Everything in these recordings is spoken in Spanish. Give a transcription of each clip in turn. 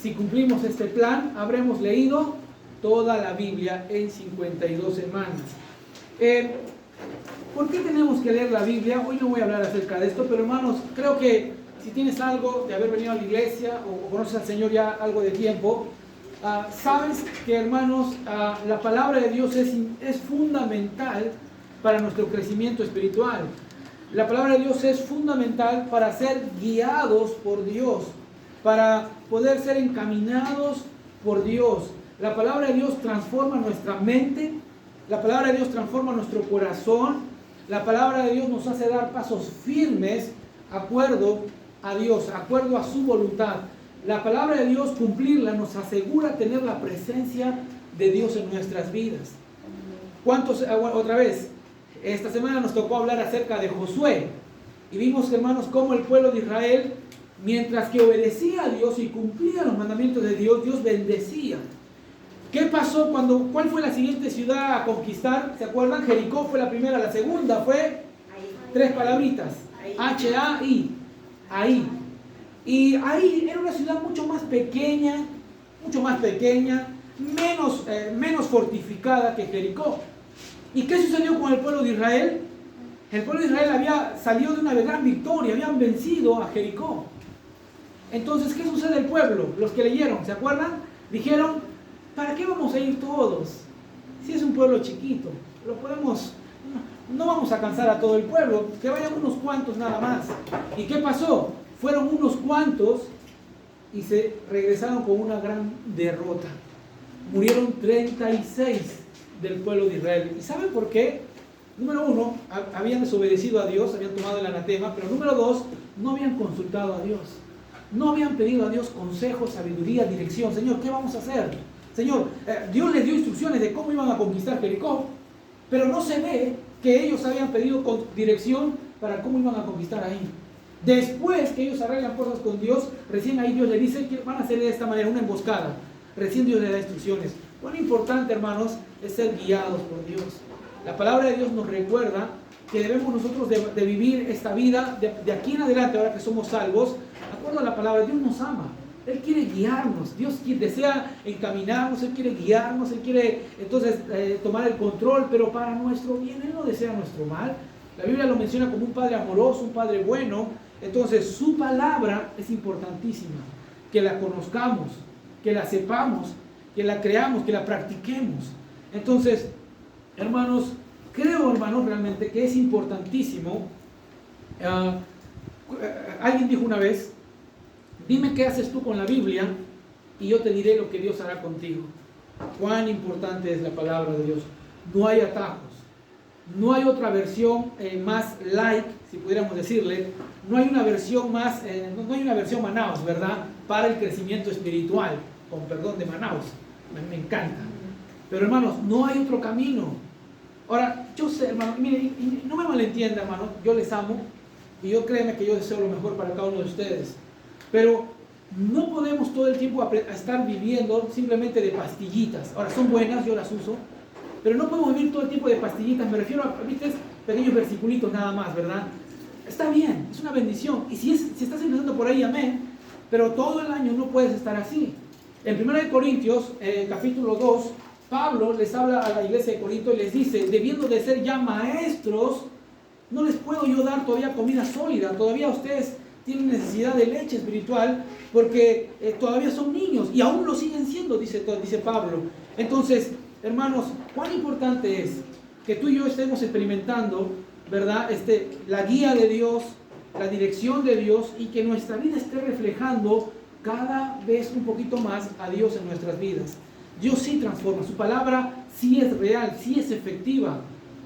si cumplimos este plan, habremos leído toda la Biblia en 52 semanas. ¿Por qué tenemos que leer la Biblia? Hoy no voy a hablar acerca de esto, pero hermanos, creo que si tienes algo de haber venido a la iglesia o conoces al Señor ya algo de tiempo, sabes que, hermanos, la palabra de Dios es fundamental para nuestro crecimiento espiritual. La palabra de Dios es fundamental para ser guiados por Dios, para poder ser encaminados por Dios. La palabra de Dios transforma nuestra mente, la palabra de Dios transforma nuestro corazón, la palabra de Dios nos hace dar pasos firmes, acuerdo a Dios, acuerdo a su voluntad. La palabra de Dios, cumplirla, nos asegura tener la presencia de Dios en nuestras vidas. ¿Cuántos, otra vez, esta semana nos tocó hablar acerca de Josué, y vimos, hermanos, cómo el pueblo de Israel, mientras que obedecía a Dios y cumplía los mandamientos de Dios, Dios bendecía. ¿Qué pasó cuál fue la siguiente ciudad a conquistar? ¿Se acuerdan? Jericó fue la primera, la segunda fue tres palabritas, H-A-I, ahí. Y ahí era una ciudad mucho más pequeña, menos fortificada que Jericó. ¿Y qué sucedió con el pueblo de Israel? El pueblo de Israel había salido de una gran victoria, habían vencido a Jericó. Entonces, ¿qué sucede al pueblo? Los que leyeron, ¿se acuerdan? Dijeron, ¿para qué vamos a ir todos? Si es un pueblo chiquito, no vamos a cansar a todo el pueblo, que vayan unos cuantos nada más. ¿Y qué pasó? Fueron unos cuantos y se regresaron con una gran derrota. Murieron 36 del pueblo de Israel. ¿Y saben por qué? Número uno, habían desobedecido a Dios, habían tomado el anatema, pero número dos, no habían consultado a Dios. No habían pedido a Dios consejo, sabiduría, dirección. Señor, ¿qué vamos a hacer? Señor, Dios les dio instrucciones de cómo iban a conquistar Jericó, pero no se ve que ellos habían pedido dirección para cómo iban a conquistar ahí. Después que ellos arreglan cosas con Dios, recién ahí Dios le dice que van a hacer de esta manera, una emboscada. Recién Dios le da instrucciones. Lo importante, hermanos, es ser guiados por Dios. La palabra de Dios nos recuerda que debemos nosotros de vivir esta vida de aquí en adelante, ahora que somos salvos, de acuerdo a la palabra. Dios nos ama, Él quiere guiarnos, Dios desea encaminarnos, Él quiere guiarnos, Él quiere entonces tomar el control, pero para nuestro bien. Él no desea nuestro mal. La Biblia lo menciona como un Padre amoroso, un Padre bueno. Entonces su palabra es importantísima, que la conozcamos, que la sepamos, que la creamos, que la practiquemos. Entonces, hermanos, creo, hermanos, realmente que es importantísimo. Alguien dijo una vez, dime qué haces tú con la Biblia y yo te diré lo que Dios hará contigo. Cuán importante es la palabra de Dios. No hay atajos, no hay otra versión más light, si pudiéramos decirle. No hay una versión más, no hay una versión Manaus, ¿verdad? Para el crecimiento espiritual, con perdón de Manaus, me encanta. Pero, hermanos, no hay otro camino. Ahora, yo sé, hermano, miren, no me malentienda, hermano, yo les amo y yo créeme que yo deseo lo mejor para cada uno de ustedes. Pero no podemos todo el tiempo estar viviendo simplemente de pastillitas. Ahora, son buenas, yo las uso, pero no podemos vivir todo el tiempo de pastillitas. Me refiero a, ¿viste? Pequeños versiculitos nada más, ¿verdad? Está bien, es una bendición. Y si estás empezando por ahí, amén. Pero todo el año no puedes estar así. En 1 Corintios, capítulo 2, Pablo les habla a la iglesia de Corinto y les dice, debiendo de ser ya maestros, no les puedo yo dar todavía comida sólida. Todavía ustedes tienen necesidad de leche espiritual porque todavía son niños y aún lo siguen siendo, dice Pablo. Entonces, hermanos, cuán importante es que tú y yo estemos experimentando, ¿verdad? La guía de Dios, la dirección de Dios, y que nuestra vida esté reflejando cada vez un poquito más a Dios en nuestras vidas. Dios sí transforma, su palabra sí es real, sí es efectiva,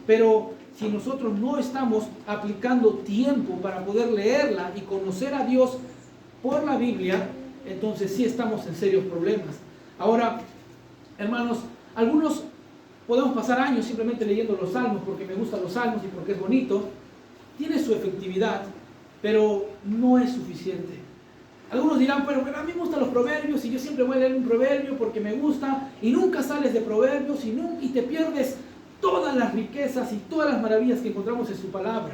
pero si nosotros no estamos aplicando tiempo para poder leerla y conocer a Dios por la Biblia, entonces sí estamos en serios problemas. Ahora, hermanos, algunos podemos pasar años simplemente leyendo los salmos porque me gustan los salmos y porque es bonito. Tiene su efectividad, pero no es suficiente. Algunos dirán, pero a mí me gustan los proverbios y yo siempre voy a leer un proverbio porque me gusta, y nunca sales de proverbios y te pierdes todas las riquezas y todas las maravillas que encontramos en su palabra.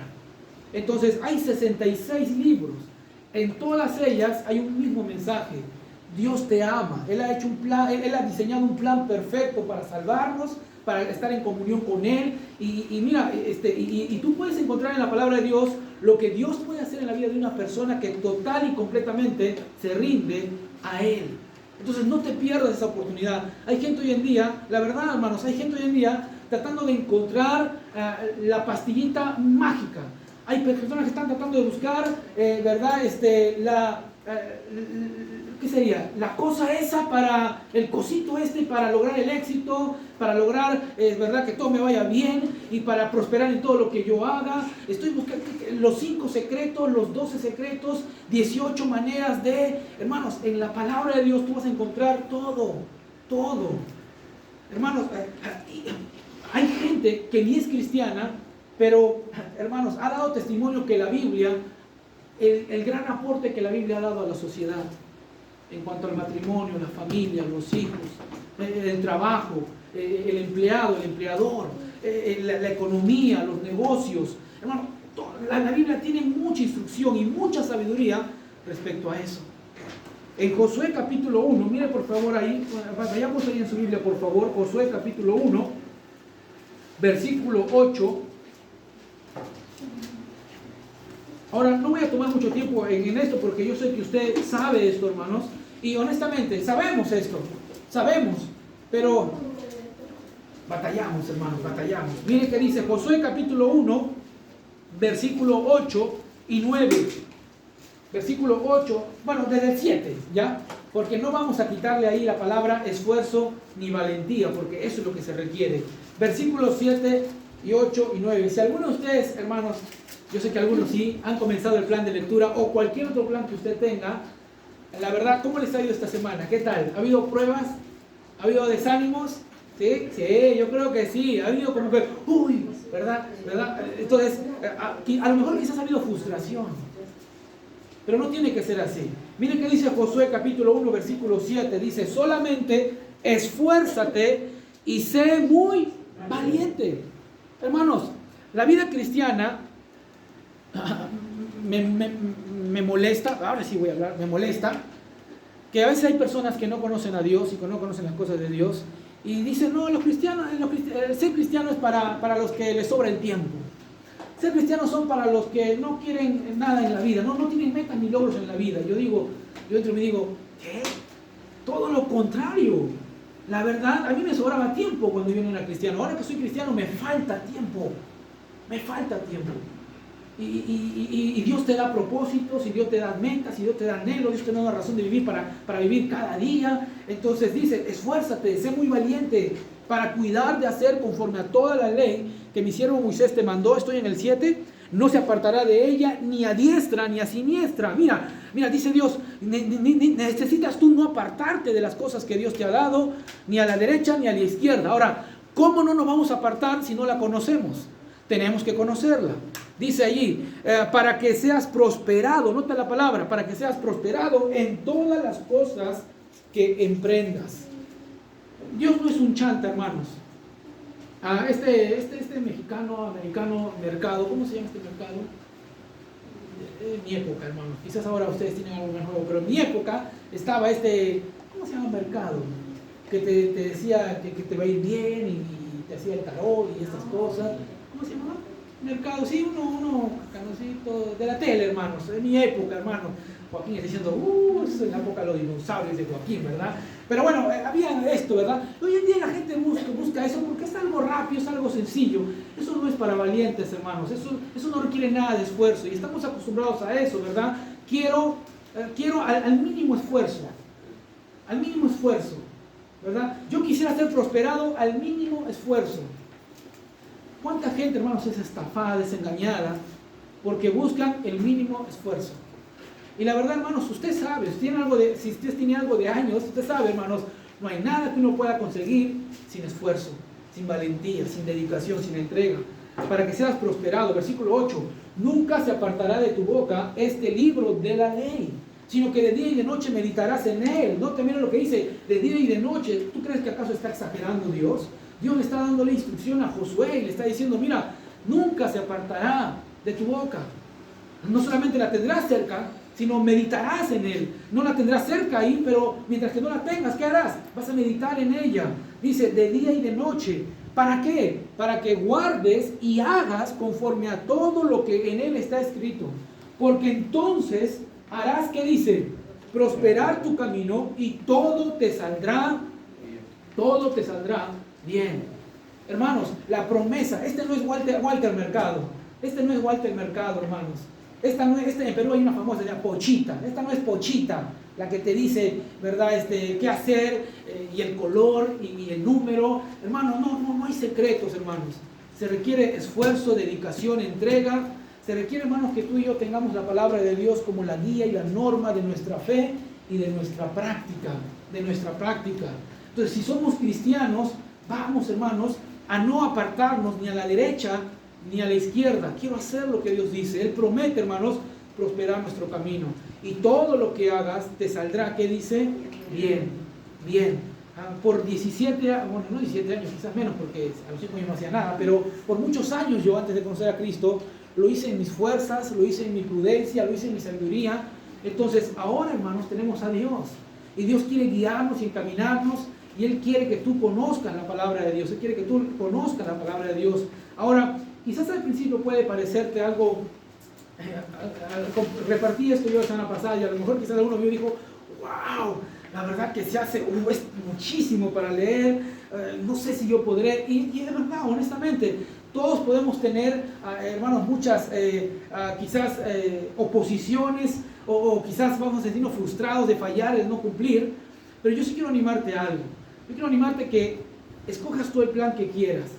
Entonces hay 66 libros, en todas ellas hay un mismo mensaje. Dios te ama. Él ha hecho un plan, Él ha diseñado un plan perfecto para salvarnos, para estar en comunión con Él. Y mira, y tú puedes encontrar en la palabra de Dios lo que Dios puede hacer en la vida de una persona que total y completamente se rinde a Él. Entonces no te pierdas esa oportunidad. Hay gente hoy en día, la verdad, hermanos, hay gente hoy en día tratando de encontrar la pastillita mágica. Hay personas que están tratando de buscar, ¿verdad? ¿Qué sería? La cosa esa para el cosito para lograr el éxito, para lograr, ¿verdad? Que todo me vaya bien y para prosperar en todo lo que yo haga. Estoy buscando los 5 secretos, los 12 secretos, 18 maneras de... Hermanos, en la palabra de Dios tú vas a encontrar todo, todo. Hermanos, hay gente que ni es cristiana, pero, hermanos, ha dado testimonio que la Biblia, el gran aporte que la Biblia ha dado a la sociedad, en cuanto al matrimonio, la familia, los hijos, el trabajo, el empleado, el empleador, la economía, los negocios. Hermano, la Biblia tiene mucha instrucción y mucha sabiduría respecto a eso. En Josué capítulo 1, mire por favor ahí, vayamos ahí en su Biblia por favor, Josué capítulo 1, versículo 8. Ahora, no voy a tomar mucho tiempo en esto porque yo sé que usted sabe esto, hermanos. Y honestamente, sabemos esto. Sabemos. Pero batallamos, hermanos, batallamos. Mire que dice Josué capítulo 1, versículo 8 y 9. Versículo 8, bueno, desde el 7, ¿ya? Porque no vamos a quitarle ahí la palabra esfuerzo ni valentía, porque eso es lo que se requiere. Versículos 7 y 8 y 9. Si alguno de ustedes, hermanos, yo sé que algunos sí, han comenzado el plan de lectura o cualquier otro plan que usted tenga, la verdad, ¿cómo les ha ido esta semana? ¿Qué tal? ¿Ha habido pruebas? ¿Ha habido desánimos? ¿Sí? Sí, yo creo que sí. Ha habido como que, uy, ¿verdad? ¿Verdad? Entonces, a lo mejor quizás ha habido frustración. Pero no tiene que ser así. Miren que dice Josué capítulo 1, versículo 7. Dice, solamente esfuérzate y sé muy valiente. Hermanos, la vida cristiana me molesta, ahora sí voy a hablar, me molesta que a veces hay personas que no conocen a Dios y que no conocen las cosas de Dios y dicen, no, ser cristiano es para los que les sobra el tiempo. Ser cristianos son para los que no quieren nada en la vida, no tienen metas ni logros en la vida. Yo entro y me digo, ¿qué? Todo lo contrario. La verdad, a mí me sobraba tiempo cuando yo no era cristiano. Ahora que soy cristiano me falta tiempo. Me falta tiempo. Y Dios te da propósitos, y Dios te da metas, y Dios te da anhelos, Dios te da una razón de vivir para vivir cada día. Entonces dice, esfuérzate, sé muy valiente para cuidar de hacer conforme a toda la ley que mi siervo Moisés te mandó. Estoy en el 7. No se apartará de ella ni a diestra ni a siniestra. Mira, dice Dios, necesitas tú no apartarte de las cosas que Dios te ha dado, ni a la derecha ni a la izquierda. Ahora, ¿cómo no nos vamos a apartar si no la conocemos? Tenemos que conocerla. Dice allí, para que seas prosperado, nota la palabra, para que seas prosperado en todas las cosas que emprendas. Dios no es un chanta, hermanos. Este mexicano, americano mercado, ¿cómo se llama este mercado? En mi época, hermanos. Quizás ahora ustedes tienen algo más nuevo, pero en mi época estaba ¿cómo se llama mercado? Que te decía que te va a ir bien y te hacía el tarot y estas cosas. ¿Cómo se llama? Mercado, sí, uno canocito de la tele, hermanos. En mi época, hermanos. Joaquín está diciendo, eso es la época de los dinosaurios de Joaquín, ¿verdad? Pero bueno, había esto, ¿verdad? Hoy en día la gente busca eso porque es algo rápido, es algo sencillo. Eso no es para valientes, hermanos. Eso no requiere nada de esfuerzo. Y estamos acostumbrados a eso, ¿verdad? Quiero al mínimo esfuerzo. Al mínimo esfuerzo, ¿verdad? Yo quisiera ser prosperado al mínimo esfuerzo. ¿Cuánta gente, hermanos, es estafada, desengañada porque buscan el mínimo esfuerzo? Y la verdad, hermanos, usted sabe, si usted tiene algo de años, usted sabe, hermanos, no hay nada que uno pueda conseguir sin esfuerzo, sin valentía, sin dedicación, sin entrega. Para que seas prosperado, versículo 8, nunca se apartará de tu boca este libro de la ley, sino que de día y de noche meditarás en él. No te miren lo que dice, de día y de noche. ¿Tú crees que acaso está exagerando Dios? Dios le está dándole instrucción a Josué y le está diciendo, mira, nunca se apartará de tu boca. No solamente la tendrás cerca, sino meditarás en Él. No la tendrás cerca ahí, pero mientras que no la tengas, ¿qué harás? Vas a meditar en ella. Dice, de día y de noche. ¿Para qué? Para que guardes y hagas conforme a todo lo que en Él está escrito. Porque entonces harás, ¿qué dice? Prosperar tu camino y todo te saldrá bien. Hermanos, la promesa, este no es Walter Mercado. Este no es Walter Mercado, hermanos. En Perú hay una famosa, ya Pochita. Esta no es Pochita, la que te dice, ¿verdad? Qué hacer, y el color, y el número. Hermanos, no hay secretos, hermanos. Se requiere esfuerzo, dedicación, entrega. Se requiere, hermanos, que tú y yo tengamos la palabra de Dios como la guía y la norma de nuestra fe y de nuestra práctica. Entonces, si somos cristianos, vamos, hermanos, a no apartarnos ni a la derecha ni a la izquierda. Quiero hacer lo que Dios dice. Él promete, hermanos, prosperar nuestro camino. Y todo lo que hagas te saldrá, ¿qué dice? Bien. Por 17 años, bueno, no 17 años, quizás menos, porque a los 5 años no hacía nada, pero por muchos años yo, antes de conocer a Cristo, lo hice en mis fuerzas, lo hice en mi prudencia, lo hice en mi sabiduría. Entonces, ahora, hermanos, tenemos a Dios. Y Dios quiere guiarnos y encaminarnos. Y Él quiere que tú conozcas la palabra de Dios. Él quiere que tú conozcas la palabra de Dios. Ahora, quizás al principio puede parecerte algo... repartí esto yo la semana pasada y a lo mejor quizás alguno mío dijo, wow, la verdad que se hace es muchísimo para leer, no sé si yo podré. Y de verdad, honestamente, todos podemos tener, hermanos, muchas quizás oposiciones o quizás vamos a sentirnos frustrados de fallar, de no cumplir. Pero yo sí quiero animarte a algo. Yo quiero animarte que escojas tú el plan que quieras.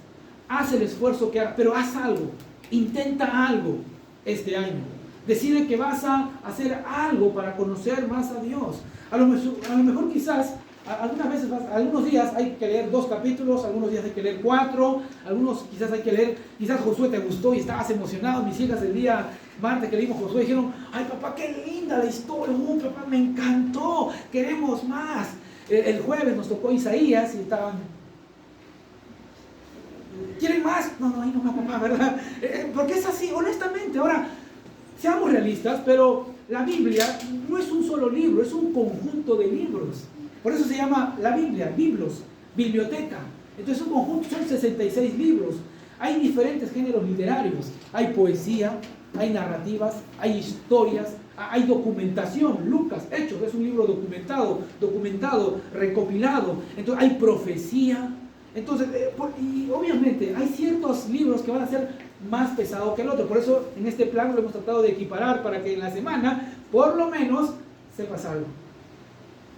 Haz el esfuerzo que hagas, pero haz algo. Intenta algo este año. Decide que vas a hacer algo para conocer más a Dios. A lo mejor quizás, algunos días hay que leer 2 capítulos, algunos días hay que leer 4, algunos quizás hay que leer, quizás Josué te gustó y estabas emocionado. Mis hijas el día martes que leímos Josué dijeron, ay papá, qué linda la historia, papá, me encantó, queremos más. El jueves nos tocó Isaías y estaban, ¿quieren más? No, ahí no va papá, ¿verdad? Porque es así, honestamente. Ahora, seamos realistas, pero la Biblia no es un solo libro, es un conjunto de libros. Por eso se llama la Biblia, biblos, biblioteca. Entonces un conjunto, son 66 libros. Hay diferentes géneros literarios. Hay poesía, hay narrativas, hay historias, hay documentación. Lucas, Hechos, es un libro documentado, recopilado. Entonces hay profecía. Entonces, y obviamente hay ciertos libros que van a ser más pesados que el otro. Por eso en este plan lo hemos tratado de equiparar para que en la semana, por lo menos, sepas algo.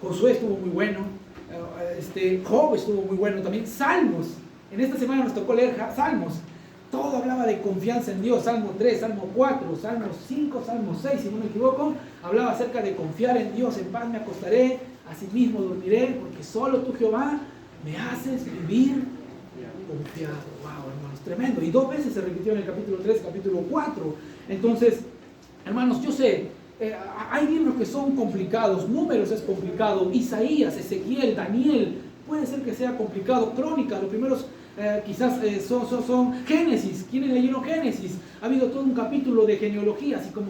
Josué estuvo muy bueno, Job estuvo muy bueno también. Salmos, en esta semana nos tocó leer Salmos. Todo hablaba de confianza en Dios. Salmo 3, Salmo 4, Salmo 5, Salmo 6, si no me equivoco. Hablaba acerca de confiar en Dios. En paz me acostaré, asimismo dormiré, porque solo tú, Jehová, me haces vivir confiado. Wow, hermanos, tremendo. Y 2 veces se repitió en el capítulo 3, capítulo 4. Entonces, hermanos, yo sé, hay libros que son complicados. Números es complicado. Isaías, Ezequiel, Daniel, puede ser que sea complicado. Crónicas, los primeros quizás son Génesis. ¿Quiénes leyeron Génesis? Ha habido todo un capítulo de genealogía, así como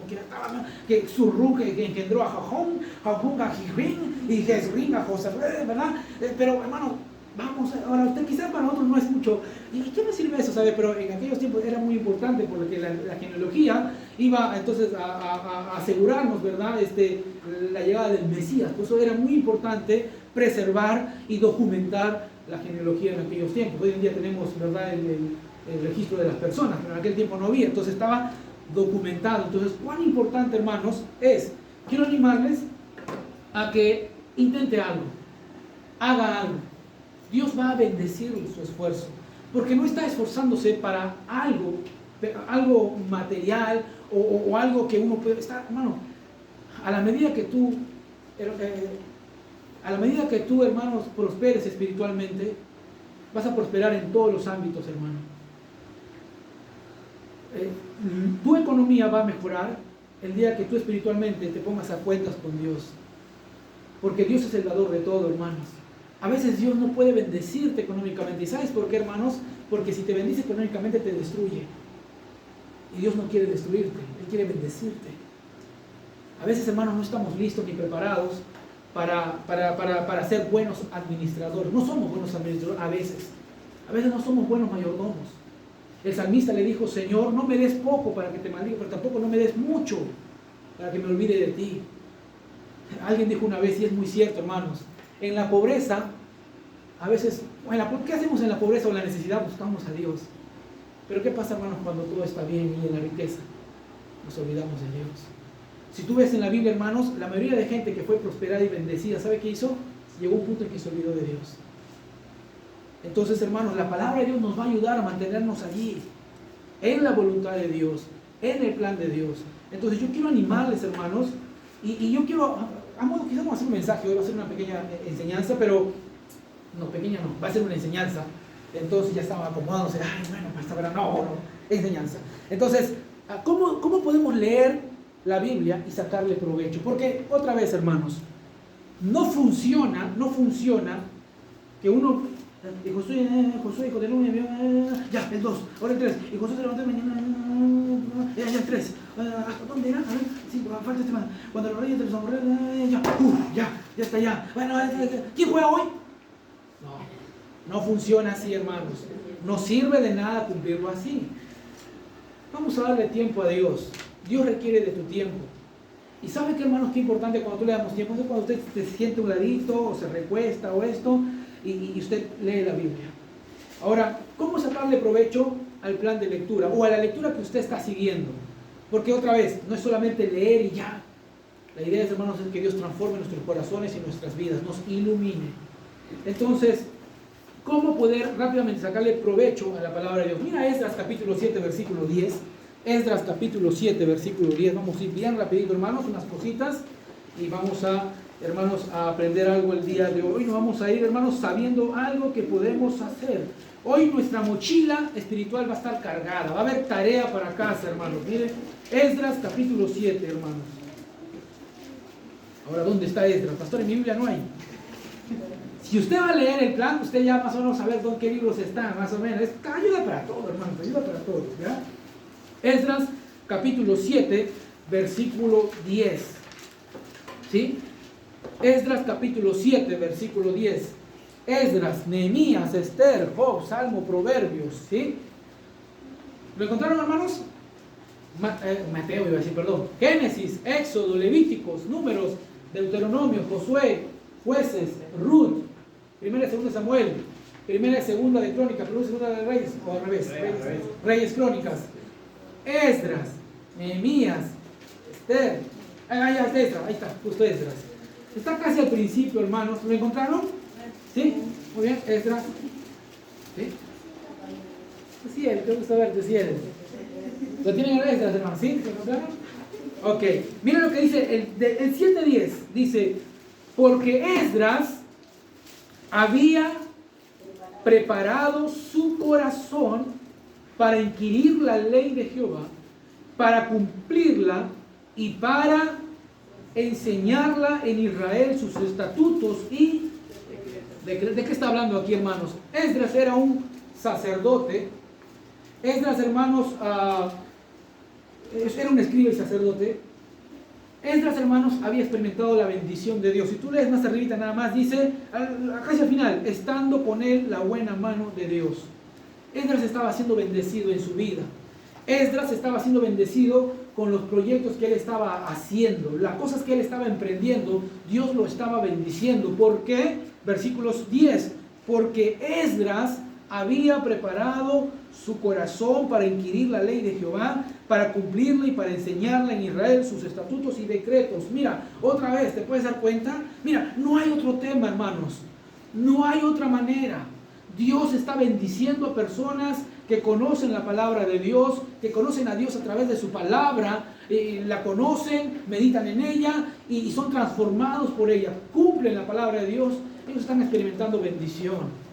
que Surrú que engendró a Jajón a Jibrín y Jezrín a José, ¿verdad? Pero hermano, vamos, ahora usted quizás para nosotros no es mucho. ¿Y qué me sirve eso? ¿Sabe? Pero en aquellos tiempos era muy importante porque la genealogía iba entonces a asegurarnos, ¿verdad? La llegada del Mesías. Por eso era muy importante preservar y documentar la genealogía en aquellos tiempos. Hoy en día tenemos, ¿verdad?, el registro de las personas, pero en aquel tiempo no había, entonces estaba documentado. Entonces, cuán importante, hermanos, quiero animarles a que intente algo, haga algo. Dios va a bendecir su esfuerzo, porque no está esforzándose para algo material o algo que uno puede estar, hermano. A la medida que tú, hermanos, prosperes espiritualmente, vas a prosperar en todos los ámbitos, hermano. Tu economía va a mejorar el día que tú espiritualmente te pongas a cuentas con Dios, porque Dios es el dador de todo, hermanos. A veces Dios no puede bendecirte económicamente. ¿Y sabes por qué, hermanos? Porque si te bendice económicamente te destruye. Y Dios no quiere destruirte, Él quiere bendecirte. A veces, hermanos, no estamos listos ni preparados para ser buenos administradores. No somos buenos administradores a veces. A veces no somos buenos mayordomos. El salmista le dijo: Señor, no me des poco para que te maldiga, pero tampoco no me des mucho para que me olvide de ti. Alguien dijo una vez, y es muy cierto, hermanos, en la pobreza, a veces, ¿qué hacemos en la pobreza o en la necesidad? Buscamos a Dios. Pero ¿qué pasa, hermanos, cuando todo está bien y en la riqueza? Nos olvidamos de Dios. Si tú ves en la Biblia, hermanos, la mayoría de gente que fue prosperada y bendecida, ¿sabe qué hizo? Llegó a un punto en que se olvidó de Dios. Entonces, hermanos, la palabra de Dios nos va a ayudar a mantenernos allí, en la voluntad de Dios, en el plan de Dios. Entonces, yo quiero animarles, hermanos, y yo quiero, quizás vamos a hacer un mensaje, hoy va a ser una pequeña enseñanza, pero, no, pequeña no, va a ser una enseñanza. Entonces ya estaba acomodándose, no, enseñanza. Entonces, ¿cómo podemos leer la Biblia y sacarle provecho? Porque, otra vez, hermanos, no funciona que uno, y Josué, hijo de Nune, ya, el 2, ahora el 3, y Josué se levantó mañana, ya el 3, ¿hasta dónde era? A ver, sí, falta este más, cuando los reyes de los amorreos, ya está ya, bueno, ¿quién juega hoy? No funciona así, hermanos. No sirve de nada cumplirlo así. Vamos a darle tiempo a Dios. Dios requiere de tu tiempo. Y ¿sabe qué, hermanos? Qué importante cuando tú le damos tiempo. Es cuando usted se siente un ladito o se recuesta o esto y usted lee la Biblia. Ahora, ¿cómo sacarle provecho al plan de lectura o a la lectura que usted está siguiendo? Porque otra vez, no es solamente leer y ya. La idea, hermanos, es que Dios transforme nuestros corazones y nuestras vidas, nos ilumine. Entonces, ¿cómo poder rápidamente sacarle provecho a la palabra de Dios? Mira Esdras capítulo 7, versículo 10. Esdras capítulo 7, versículo 10. Vamos a ir bien rapidito, hermanos, unas cositas. Y vamos a, hermanos, a aprender algo el día de hoy. Nos vamos a ir, hermanos, sabiendo algo que podemos hacer. Hoy nuestra mochila espiritual va a estar cargada. Va a haber tarea para casa, hermanos. Miren, Esdras capítulo 7, hermanos. Ahora, ¿dónde está Esdras? Pastor, en mi Biblia no hay. Si usted va a leer el plan, usted ya más o menos sabe qué libros están, más o menos. Es ayuda para todo, hermanos, ayuda para todo, ¿ya? Esdras, capítulo 7, versículo 10. ¿Sí? Esdras, capítulo 7, versículo 10. Esdras, Nehemías, Esther, Job, Salmo, Proverbios, ¿sí? ¿Lo encontraron, hermanos? Mateo iba a decir, perdón. Génesis, Éxodo, Levíticos, Números, Deuteronomio, Josué, Jueces, Ruth, Primera y Segunda de Samuel, Primera y Segunda de Crónicas, Primera y Segunda de Reyes, o al revés, Reyes, Crónicas, Esdras, Nehemías, Esther, ahí está, justo Esdras. Está casi al principio, hermanos. ¿Lo encontraron? ¿Sí? Muy bien, Esdras. ¿Sí? Sí, te gusta verte, sí eres. ¿Lo tienen en Esdras, hermanos? ¿Sí? ¿Lo encontraron? Ok, miren lo que dice el 7:10. Dice: porque Esdras había preparado su corazón para inquirir la ley de Jehová, para cumplirla y para enseñarla en Israel, sus estatutos y... ¿De qué está hablando aquí, hermanos? Esdras era un sacerdote. Esdras, hermanos, era un escriba y sacerdote. Esdras, hermanos, había experimentado la bendición de Dios. Si tú lees más arribita nada más, dice, casi al final, estando con él la buena mano de Dios. Esdras estaba siendo bendecido en su vida. Esdras estaba siendo bendecido con los proyectos que él estaba haciendo, las cosas que él estaba emprendiendo. Dios lo estaba bendiciendo. ¿Por qué? Versículos 10. Porque Esdras había preparado su corazón para inquirir la ley de Jehová, para cumplirla y para enseñarla en Israel, sus estatutos y decretos. Mira, otra vez, ¿te puedes dar cuenta? Mira, no hay otro tema, hermanos. No hay otra manera. Dios está bendiciendo a personas que conocen la palabra de Dios, que conocen a Dios a través de su palabra, la conocen, meditan en ella y son transformados por ella, cumplen la palabra de Dios. Ellos están experimentando bendición.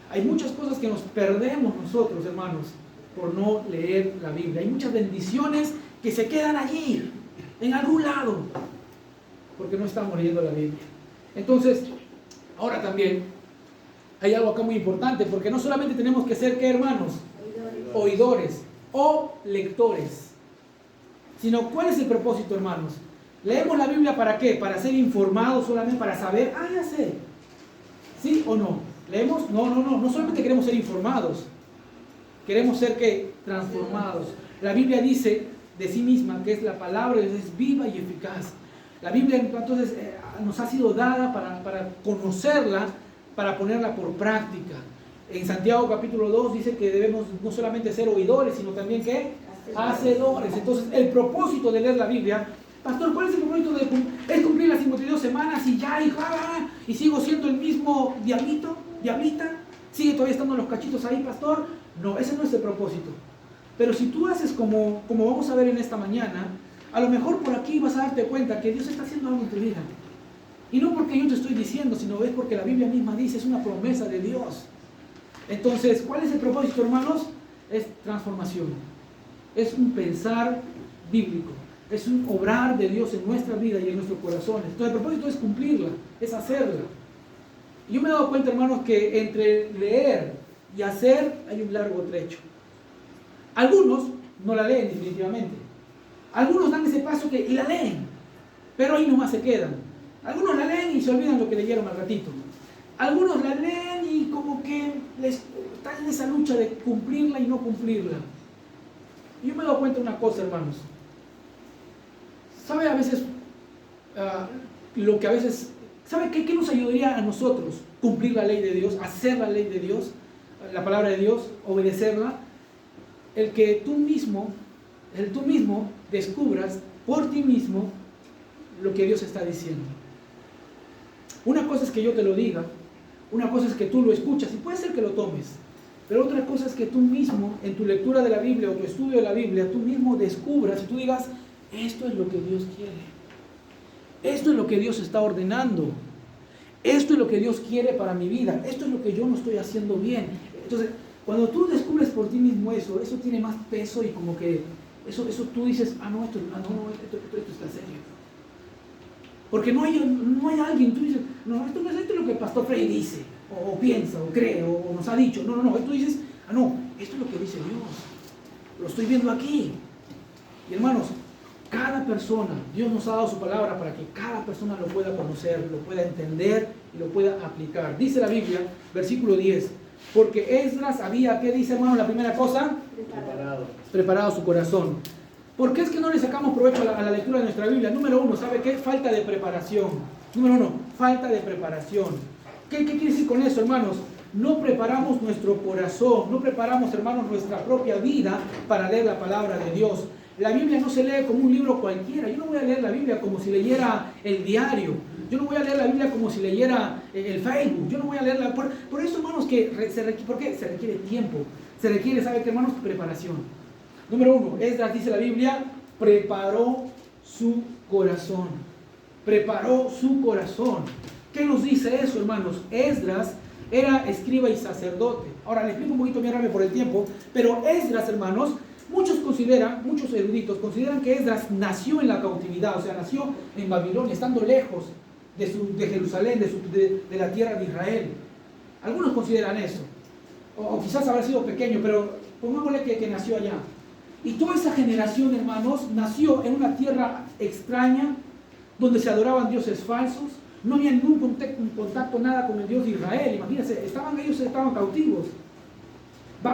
Hay muchas cosas que nos perdemos nosotros, hermanos, por no leer la Biblia. Hay muchas bendiciones que se quedan allí, en algún lado, porque no estamos leyendo la Biblia. Entonces, ahora también hay algo acá muy importante, porque no solamente tenemos que ser, ¿qué, hermanos? Oidores o lectores, sino ¿cuál es el propósito, hermanos? ¿Leemos la Biblia para qué? ¿Para ser informados solamente? ¿Para saber? Ah, ya sé. ¿Sí o no? ¿Leemos? No solamente queremos ser informados. Queremos ser, ¿qué? Transformados. La Biblia dice de sí misma que es la palabra de Dios, es viva y eficaz. La Biblia entonces nos ha sido dada para conocerla, para ponerla por práctica. En Santiago capítulo 2 dice que debemos no solamente ser oidores, sino también ¿qué? Hacedores. Entonces el propósito de leer la Biblia, pastor, ¿cuál es el propósito es cumplir las 52 semanas y ya, y sigo siendo el mismo diablita? ¿Sigue todavía estando los cachitos ahí, pastor? No, ese no es el propósito. Pero si tú haces como vamos a ver en esta mañana, a lo mejor por aquí vas a darte cuenta que Dios está haciendo algo en tu vida. Y no porque yo te estoy diciendo, sino es porque la Biblia misma dice, es una promesa de Dios. Entonces, ¿cuál es el propósito, hermanos? Es transformación. Es un pensar bíblico. Es un obrar de Dios en nuestra vida y en nuestros corazones. Entonces, el propósito es cumplirla, es hacerla. Y yo me he dado cuenta, hermanos, que entre leer y hacer hay un largo trecho. Algunos no la leen definitivamente. Algunos dan ese paso y la leen, pero ahí nomás se quedan. Algunos la leen y se olvidan lo que leyeron al ratito. Algunos la leen y como que están en esa lucha de cumplirla y no cumplirla. Y yo me he dado cuenta de una cosa, hermanos. ¿Sabe a veces lo que a veces... ¿Sabe qué nos ayudaría a nosotros cumplir la ley de Dios, hacer la ley de Dios, la palabra de Dios, obedecerla? El que tú mismo descubras por ti mismo lo que Dios está diciendo. Una cosa es que yo te lo diga, una cosa es que tú lo escuchas y puede ser que lo tomes, pero otra cosa es que tú mismo en tu lectura de la Biblia o tu estudio de la Biblia, tú mismo descubras y tú digas, esto es lo que Dios quiere. Esto es lo que Dios está ordenando. Esto es lo que Dios quiere para mi vida. Esto es lo que yo no estoy haciendo bien. Entonces, cuando tú descubres por ti mismo eso tiene más peso y como que eso tú dices, esto está serio. Porque no hay alguien, tú dices, esto no es esto lo que el pastor Frey dice, o piensa, o cree, o nos ha dicho. No, tú dices, esto es lo que dice Dios. Lo estoy viendo aquí. Y hermanos, cada persona, Dios nos ha dado su palabra para que cada persona lo pueda conocer, lo pueda entender y lo pueda aplicar. Dice la Biblia, versículo 10, porque Esdras había, ¿qué dice, hermano? La primera cosa, preparado su corazón. ¿Por qué es que no le sacamos provecho a la lectura de nuestra Biblia? Número 1, ¿sabe qué? Falta de preparación. Número 1, falta de preparación. ¿Qué quiere decir con eso, hermanos? No preparamos nuestro corazón, no preparamos, hermanos, nuestra propia vida para leer la palabra de Dios. La Biblia no se lee como un libro cualquiera. Yo no voy a leer la Biblia como si leyera el diario. Yo no voy a leer la Biblia como si leyera el Facebook. Yo no voy a leerla. Por eso, hermanos, ¿por qué? Se requiere tiempo. Se requiere, ¿sabe qué, hermanos? Preparación. Número 1, Esdras, dice la Biblia, preparó su corazón. Preparó su corazón. ¿Qué nos dice eso, hermanos? Esdras era escriba y sacerdote. Ahora, le explico un poquito bien rápido por el tiempo. Pero Esdras, hermanos, muchos eruditos consideran que Esdras nació en la cautividad, o sea, nació en Babilonia, estando lejos de Jerusalén, de la tierra de Israel. Algunos consideran eso, o quizás habrá sido pequeño, pero pongámosle que nació allá. Y toda esa generación, hermanos, nació en una tierra extraña, donde se adoraban dioses falsos, no había ningún contacto nada con el Dios de Israel. Imagínense, ellos estaban cautivos.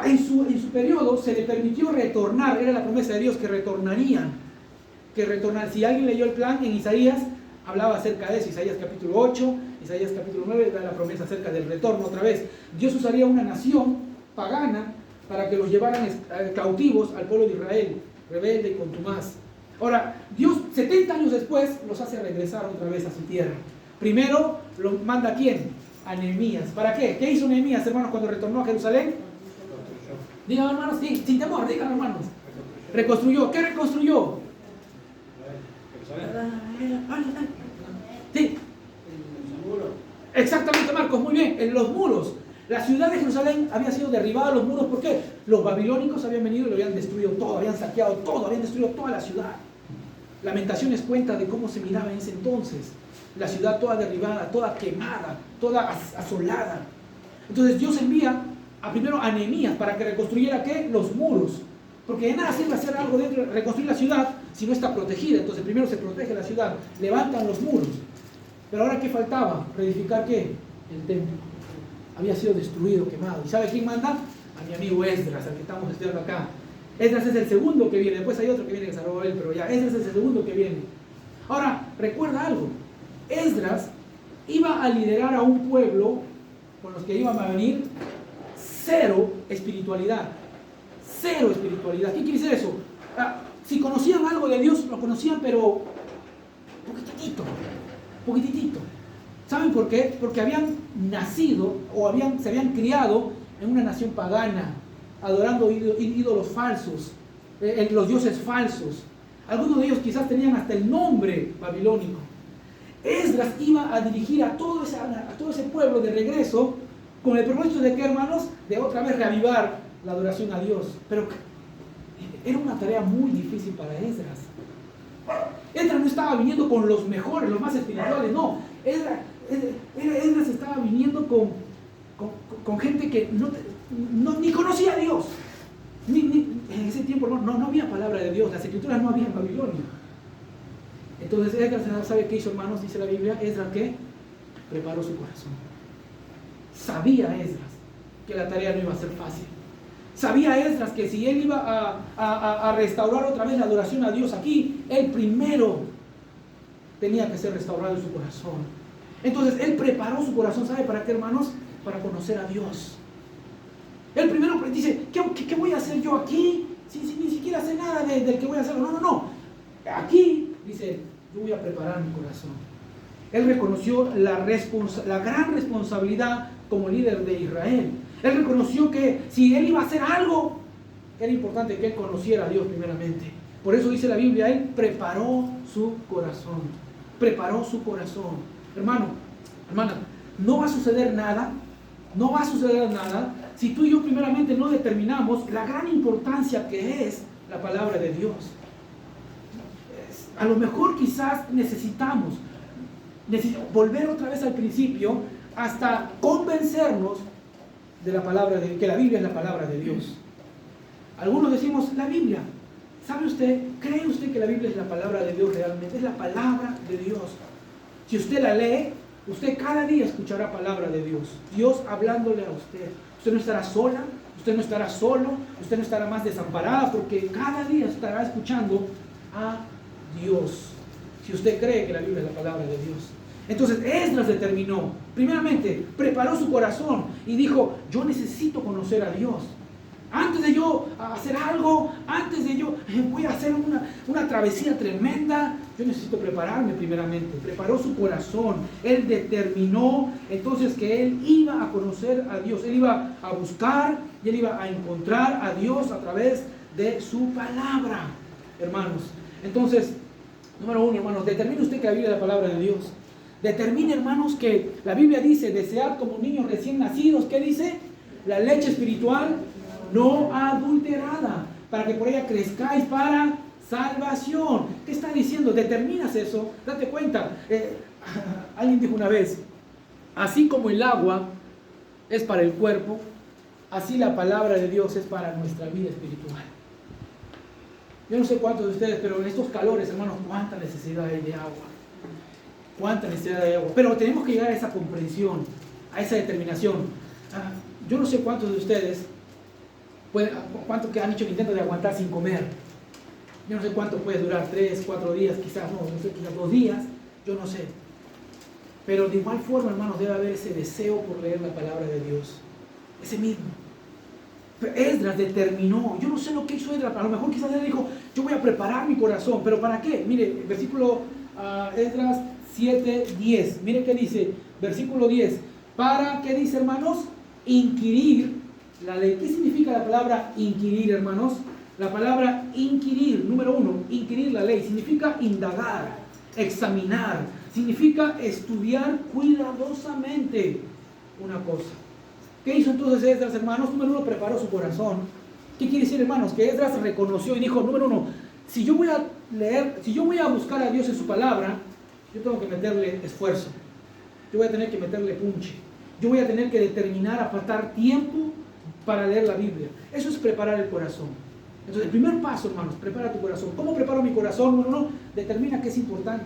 En su periodo se le permitió retornar, era la promesa de Dios que retornarían. Si alguien leyó el plan en Isaías, hablaba acerca de eso, Isaías capítulo 8, Isaías capítulo 9, da la promesa acerca del retorno otra vez. Dios usaría una nación pagana para que los llevaran cautivos al pueblo de Israel, rebelde y contumaz. Ahora, Dios 70 años después los hace regresar otra vez a su tierra. Primero lo manda ¿a quién? A Nehemías. ¿Para qué? ¿Qué hizo Nehemías, hermanos, cuando retornó a Jerusalén? Díganme, hermanos, sí, sin temor, díganme, hermanos. Reconstruyó. ¿Qué reconstruyó? Sí. Exactamente, Marcos, muy bien. En los muros. La ciudad de Jerusalén había sido derribada, los muros, ¿por qué? Los babilónicos habían venido y lo habían destruido todo, habían saqueado todo, habían destruido toda la ciudad. Lamentaciones cuenta de cómo se miraba en ese entonces. La ciudad toda derribada, toda quemada, toda asolada. Entonces Dios envía primero a Nehemías para que reconstruyera ¿qué? Los muros. Porque de nada sirve hacer algo dentro, reconstruir la ciudad si no está protegida. Entonces primero se protege la ciudad, levantan los muros. Pero ahora ¿qué faltaba? ¿Reedificar qué? El templo. Había sido destruido, quemado. ¿Y sabe quién manda? A mi amigo Esdras, al que estamos estudiando acá. Esdras es el segundo que viene. Después hay otro que viene que salvó a él, pero ya, Esdras es el segundo que viene. Ahora, recuerda algo. Esdras iba a liderar a un pueblo con los que iban a venir cero espiritualidad. Cero espiritualidad. ¿Qué quiere decir eso? Si conocían algo de Dios, lo conocían, pero poquitito. ¿Saben por qué? Porque habían nacido o se habían criado en una nación pagana, adorando ídolos falsos, los dioses falsos. Algunos de ellos quizás tenían hasta el nombre babilónico. Esdras iba a dirigir a todo ese pueblo de regreso con el propósito de que, hermanos, de otra vez reavivar la adoración a Dios. Pero era una tarea muy difícil para Esdras. Esdras no estaba viniendo con los mejores, los más espirituales, no. Esdras estaba viniendo con gente que ni conocía a Dios. En ese tiempo no había palabra de Dios, las escrituras no había en Babilonia. Entonces Esdras, ¿sabe qué hizo, hermanos? Dice la Biblia, Esdras que preparó su corazón. Sabía Esdras que la tarea no iba a ser fácil. Sabía Esdras que si él iba a restaurar otra vez la adoración a Dios aquí, él primero tenía que ser restaurado en su corazón. Entonces él preparó su corazón, ¿sabe para qué, hermanos? Para conocer a Dios. Él primero dice, ¿qué voy a hacer yo aquí? Si ni siquiera sé nada del que voy a hacer. No. Aquí, dice, yo voy a preparar mi corazón. Él reconoció la gran responsabilidad como líder de Israel. Él reconoció que si él iba a hacer algo, era importante que él conociera a Dios primeramente. Por eso dice la Biblia, él preparó su corazón. Preparó su corazón. Hermano, hermana, no va a suceder nada si tú y yo primeramente no determinamos la gran importancia que es la palabra de Dios. A lo mejor quizás necesitamos volver otra vez al principio hasta convencernos de la palabra que la Biblia es la palabra de Dios. Algunos decimos, la Biblia, ¿sabe usted? ¿Cree usted que la Biblia es la palabra de Dios realmente? Es la palabra de Dios. Si usted la lee, usted cada día escuchará palabra de Dios. Dios hablándole a usted. Usted no estará sola, usted no estará solo, usted no estará más desamparada, porque cada día estará escuchando a Dios. Si usted cree que la Biblia es la palabra de Dios. Entonces Esdras determinó, primeramente, preparó su corazón y dijo, yo necesito conocer a Dios. Antes de yo hacer algo, antes de yo voy a hacer una travesía tremenda, yo necesito prepararme primeramente. Preparó su corazón. Él determinó entonces que él iba a conocer a Dios. Él iba a buscar y él iba a encontrar a Dios a través de su palabra, hermanos. Entonces, número uno, hermanos, determine usted que la Biblia es la palabra de Dios. Determine, hermanos, que la Biblia dice, desead como niños recién nacidos. ¿Qué dice? La leche espiritual no adulterada, para que por ella crezcáis para salvación. ¿Qué está diciendo? Determinas eso, date cuenta. Alguien dijo una vez, así como el agua es para el cuerpo, así la palabra de Dios es para nuestra vida espiritual. Yo no sé cuántos de ustedes, pero en estos calores, hermanos, cuánta necesidad hay de agua. Cuánta necesidad de agua. Pero tenemos que llegar a esa comprensión, a esa determinación. Yo no sé cuántos de ustedes cuánto que han hecho el intento de aguantar sin comer. Yo no sé cuánto puede durar, 3, 4 días, quizás, no sé, quizás 2 días, yo no sé. Pero de igual forma, hermanos, debe haber ese deseo por leer la palabra de Dios. Ese mismo. Pero Esdras determinó, yo no sé lo que hizo Esdras, a lo mejor quizás él dijo, yo voy a preparar mi corazón, pero ¿para qué? Mire, versículo Esdras 7:10, mire qué dice, versículo 10, ¿para qué dice, hermanos? Inquirir la ley. ¿Qué significa la palabra inquirir, hermanos? La palabra inquirir, número uno, inquirir la ley, significa indagar, examinar, significa estudiar cuidadosamente una cosa. ¿Qué hizo entonces Esdras, hermanos? Número uno, preparó su corazón. ¿Qué quiere decir, hermanos? Que Esdras reconoció y dijo, número uno, si yo voy a leer, si yo voy a buscar a Dios en su palabra, yo tengo que meterle esfuerzo, yo voy a tener que meterle punche, yo voy a tener que determinar, apartar tiempo para leer la Biblia. Eso es preparar el corazón. Entonces, el primer paso, hermanos, prepara tu corazón. ¿Cómo preparo mi corazón? Número uno, determina qué es importante,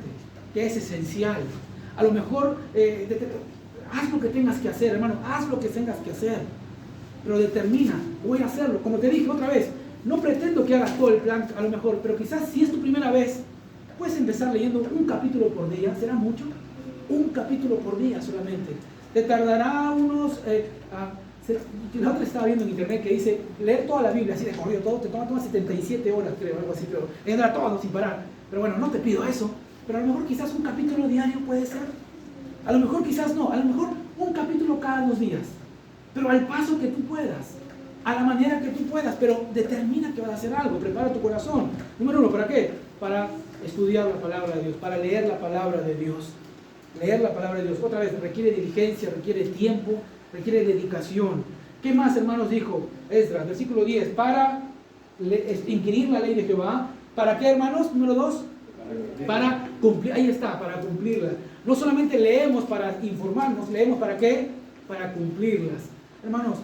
qué es esencial. A lo mejor, haz lo que tengas que hacer, hermano, haz lo que tengas que hacer. Pero determina, voy a hacerlo. Como te dije otra vez, no pretendo que hagas todo el plan, a lo mejor, pero quizás si es tu primera vez, puedes empezar leyendo un capítulo por día. ¿Será mucho? Un capítulo por día solamente. Te tardará unos... la otra estaba viendo en internet que dice leer toda la Biblia así de corrido, todo te toma 77 horas, creo, algo así, pero leerla todo sin parar. Pero bueno, no te pido eso, pero a lo mejor quizás un capítulo diario puede ser. A lo mejor quizás no, a lo mejor un capítulo cada 2 días, pero al paso que tú puedas, a la manera que tú puedas, pero determina que vas a hacer algo, prepara tu corazón. Número uno, ¿para qué? Para estudiar la palabra de Dios, para leer la palabra de Dios. Leer la palabra de Dios, otra vez, requiere diligencia, requiere tiempo, requiere dedicación. ¿Qué más, hermanos, dijo Esdras? Versículo 10, para inquirir la ley de Jehová. ¿Para qué, hermanos? Número 2, para cumplir, ahí está, para cumplirla. No solamente leemos para informarnos, leemos para qué, para cumplirlas. Hermanos,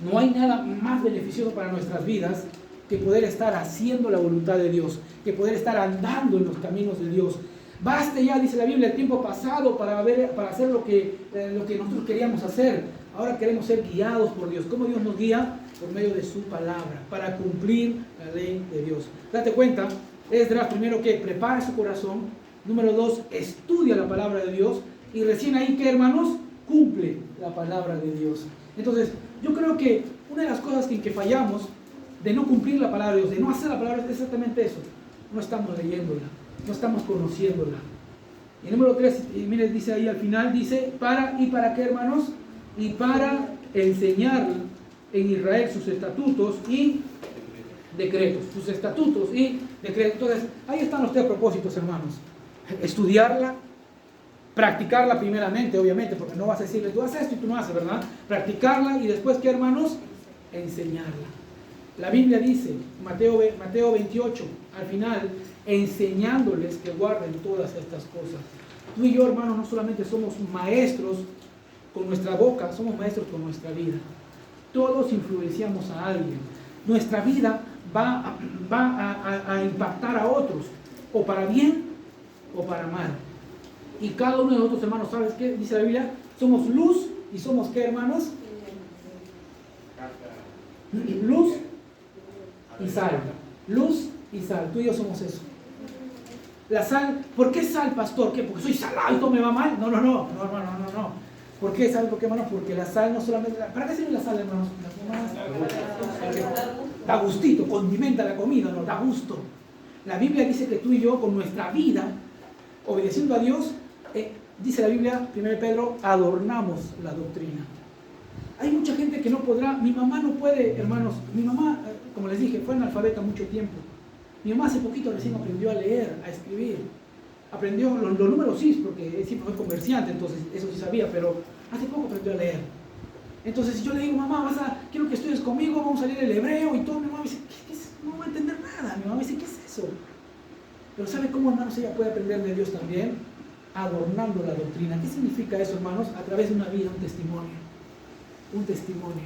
no hay nada más beneficioso para nuestras vidas que poder estar haciendo la voluntad de Dios, que poder estar andando en los caminos de Dios. Baste ya, dice la Biblia, el tiempo pasado para hacer lo que nosotros queríamos hacer. Ahora queremos ser guiados por Dios. ¿Cómo Dios nos guía? Por medio de su palabra, para cumplir la ley de Dios. Date cuenta, Esdras, primero que prepara su corazón. Número 2, estudia la palabra de Dios. Y recién ahí, ¿qué, hermanos? Cumple la palabra de Dios. Entonces, yo creo que una de las cosas en que fallamos de no cumplir la palabra de Dios, de no hacer la palabra, es exactamente eso. No estamos leyéndola, no estamos conociéndola. Y número 3, y miren, dice ahí al final, dice, ¿para qué, hermanos? Y para enseñar en Israel sus estatutos y decretos. Sus estatutos y decretos. Entonces, ahí están los 3 propósitos, hermanos. Estudiarla, practicarla primeramente, obviamente, porque no vas a decirle, tú haces esto y tú no haces, ¿verdad? Practicarla y después, ¿qué, hermanos? Enseñarla. La Biblia dice, Mateo 28, al final, enseñándoles que guarden todas estas cosas. Tú y yo, hermanos, no solamente somos maestros con nuestra boca, somos maestros con nuestra vida. Todos influenciamos a alguien. Nuestra vida va a impactar a otros, o para bien o para mal. Y cada uno de nosotros, hermanos, ¿sabes qué? Dice la Biblia, somos luz y somos ¿qué, hermanos? Luz y sal. Luz y sal. Tú y yo somos eso. La sal, ¿por qué sal, pastor? ¿Qué? ¿Porque soy salado y todo me va mal? No, hermano, no. ¿Por qué sal? ¿Por qué, hermano? Porque la sal no solamente... ¿Para qué sirve la sal, hermanos? Da gustito, condimenta la comida, no, da gusto. La Biblia dice que tú y yo, con nuestra vida, obedeciendo a Dios, dice la Biblia, 1 Pedro, adornamos la doctrina. Hay mucha gente que no podrá, mi mamá no puede, hermanos, mi mamá, como les dije, fue analfabeta mucho tiempo. Mi mamá hace poquito recién aprendió a leer, a escribir. Aprendió los números sí, porque siempre fue comerciante, entonces eso sí sabía, pero hace poco aprendió a leer. Entonces si yo le digo, mamá, quiero que estudies conmigo, vamos a leer el hebreo y todo, mi mamá me dice, ¿qué es? No voy a entender nada. Mi mamá me dice, ¿qué es eso? Pero ¿sabe cómo, hermanos, ella puede aprender de Dios también? Adornando la doctrina. ¿Qué significa eso, hermanos? A través de una vida, un testimonio. Un testimonio.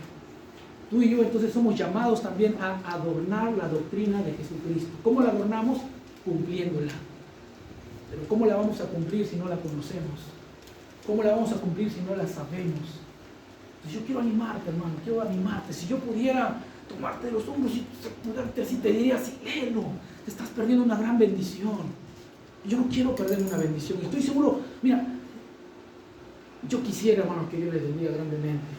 Tú y yo entonces somos llamados también a adornar la doctrina de Jesucristo. ¿Cómo la adornamos? Cumpliéndola. Pero ¿cómo la vamos a cumplir si no la conocemos? ¿Cómo la vamos a cumplir si no la sabemos? Entonces yo quiero animarte, hermano, quiero animarte. Si yo pudiera tomarte de los hombros y saludarte así, te diría así, léelo, te estás perdiendo una gran bendición. Yo no quiero perder una bendición. Y estoy seguro, mira, yo quisiera, hermano, que Dios les bendiga grandemente.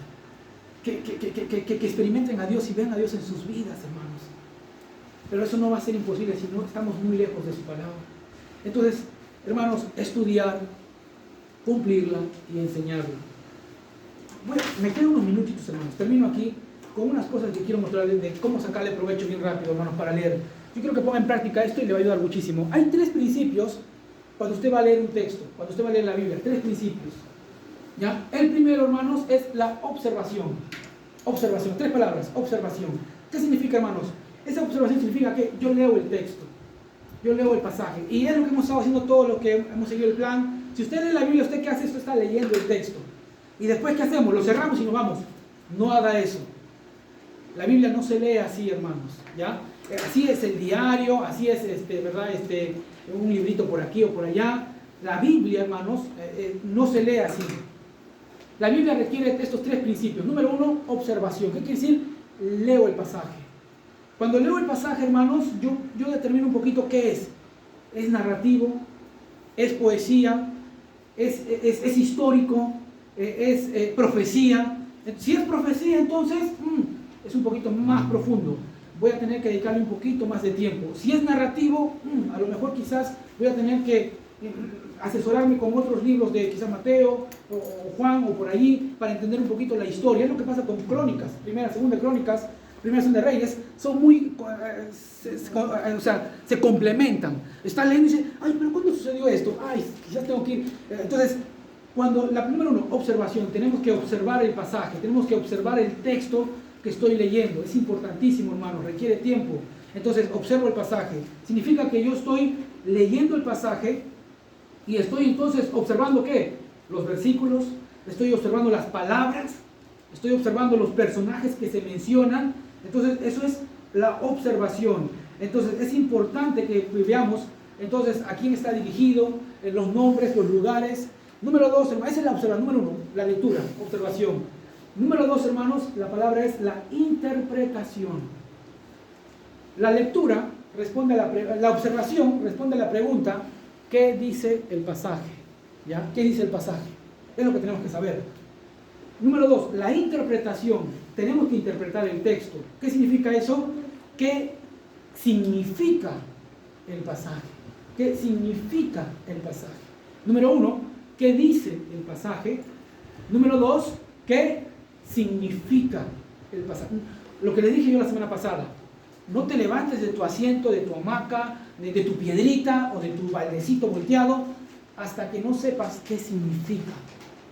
Que experimenten a Dios y vean a Dios en sus vidas, hermanos. Pero eso no va a ser imposible si no estamos muy lejos de su palabra. Entonces, hermanos, estudiar, cumplirla y enseñarla. Bueno, me quedan unos minutitos, hermanos. Termino aquí con unas cosas que quiero mostrarles de cómo sacarle provecho bien rápido, hermanos, para leer. Yo quiero que ponga en práctica esto y le va a ayudar muchísimo. Hay 3 principios cuando usted va a leer un texto, cuando usted va a leer la Biblia. 3 principios. ¿Ya? El primero, hermanos, es la observación. Observación, 3 palabras, observación. ¿Qué significa, hermanos? Esa observación significa que yo leo el texto, yo leo el pasaje. Y es lo que hemos estado haciendo todo lo que hemos seguido el plan. Si usted lee la Biblia, ¿usted qué hace? Esto está leyendo el texto. Y después, ¿qué hacemos? Lo cerramos y nos vamos. No haga eso. La Biblia no se lee así, hermanos, ¿ya? Así es el diario, así es, ¿verdad? Un librito por aquí o por allá. La Biblia, hermanos, no se lee así. La Biblia requiere estos tres principios. Número uno, observación. ¿Qué quiere decir? Leo el pasaje. Cuando leo el pasaje, hermanos, yo determino un poquito qué es. Es narrativo, es poesía, es histórico, es profecía. Si es profecía, entonces es un poquito más profundo. Voy a tener que dedicarle un poquito más de tiempo. Si es narrativo, a lo mejor quizás voy a tener que asesorarme con otros libros de quizás Mateo o Juan o por allí para entender un poquito la historia. Es lo que pasa con Crónicas, Primera, Segunda Crónicas, Primera, Segunda Reyes, son muy, se complementan. Está leyendo y dice, ay, pero ¿cuándo sucedió esto? Ay, quizás tengo que ir. Entonces, número uno, observación, tenemos que observar el pasaje, tenemos que observar el texto que estoy leyendo. Es importantísimo, hermano, requiere tiempo. Entonces, observo el pasaje. Significa que yo estoy leyendo el pasaje y estoy entonces observando ¿qué? Los versículos, estoy observando las palabras, estoy observando los personajes que se mencionan. Entonces, eso es la observación. Entonces, es importante que veamos entonces a quién está dirigido, los nombres, los lugares. Número dos, esa es la observación. Número uno, la lectura, observación. Número dos, hermanos, la palabra es la interpretación. La lectura responde a la observación responde a la pregunta, ¿qué dice el pasaje? ¿Ya? ¿Qué dice el pasaje? Es lo que tenemos que saber. Número dos, la interpretación. Tenemos que interpretar el texto. ¿Qué significa eso? ¿Qué significa el pasaje? ¿Qué significa el pasaje? Número uno, ¿qué dice el pasaje? Número dos, ¿qué significa el pasaje? Lo que le dije yo la semana pasada, no te levantes de tu asiento, de tu hamaca, de tu piedrita o de tu baldecito volteado hasta que no sepas qué significa.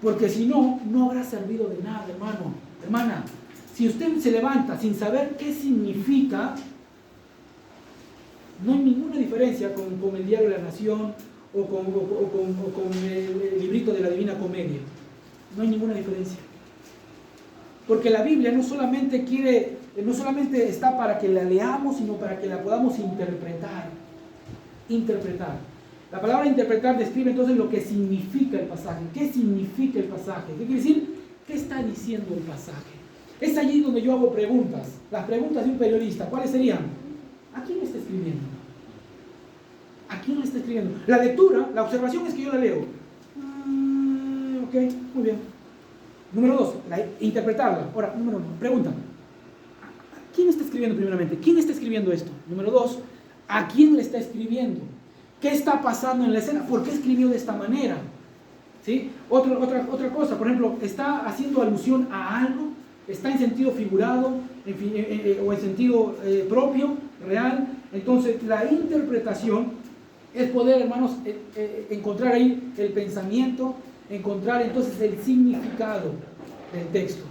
Porque si no, no habrá servido de nada, hermano, hermana. Si usted se levanta sin saber qué significa, no hay ninguna diferencia con el diario de la Nación o con el librito de la Divina Comedia. No hay ninguna diferencia. Porque la Biblia no solamente está para que la leamos, sino para que la podamos interpretar. Interpretar. La palabra interpretar describe entonces lo que significa el pasaje. ¿Qué significa el pasaje? ¿Qué quiere decir? ¿Qué está diciendo el pasaje? Es allí donde yo hago preguntas. Las preguntas de un periodista, ¿cuáles serían? ¿A quién está escribiendo? ¿A quién le está escribiendo? La lectura, la observación es que yo la leo. Ok, muy bien. Número dos, interpretarla. Ahora, número uno, pregunta. ¿A quién está escribiendo primeramente? ¿Quién está escribiendo esto? Número dos, ¿a quién le está escribiendo? ¿Qué está pasando en la escena? ¿Por qué escribió de esta manera? ¿Sí? Otra cosa, por ejemplo, ¿está haciendo alusión a algo? ¿Está en sentido figurado o en sentido propio, real? Entonces, la interpretación es poder, hermanos, encontrar ahí el pensamiento, encontrar entonces el significado del texto.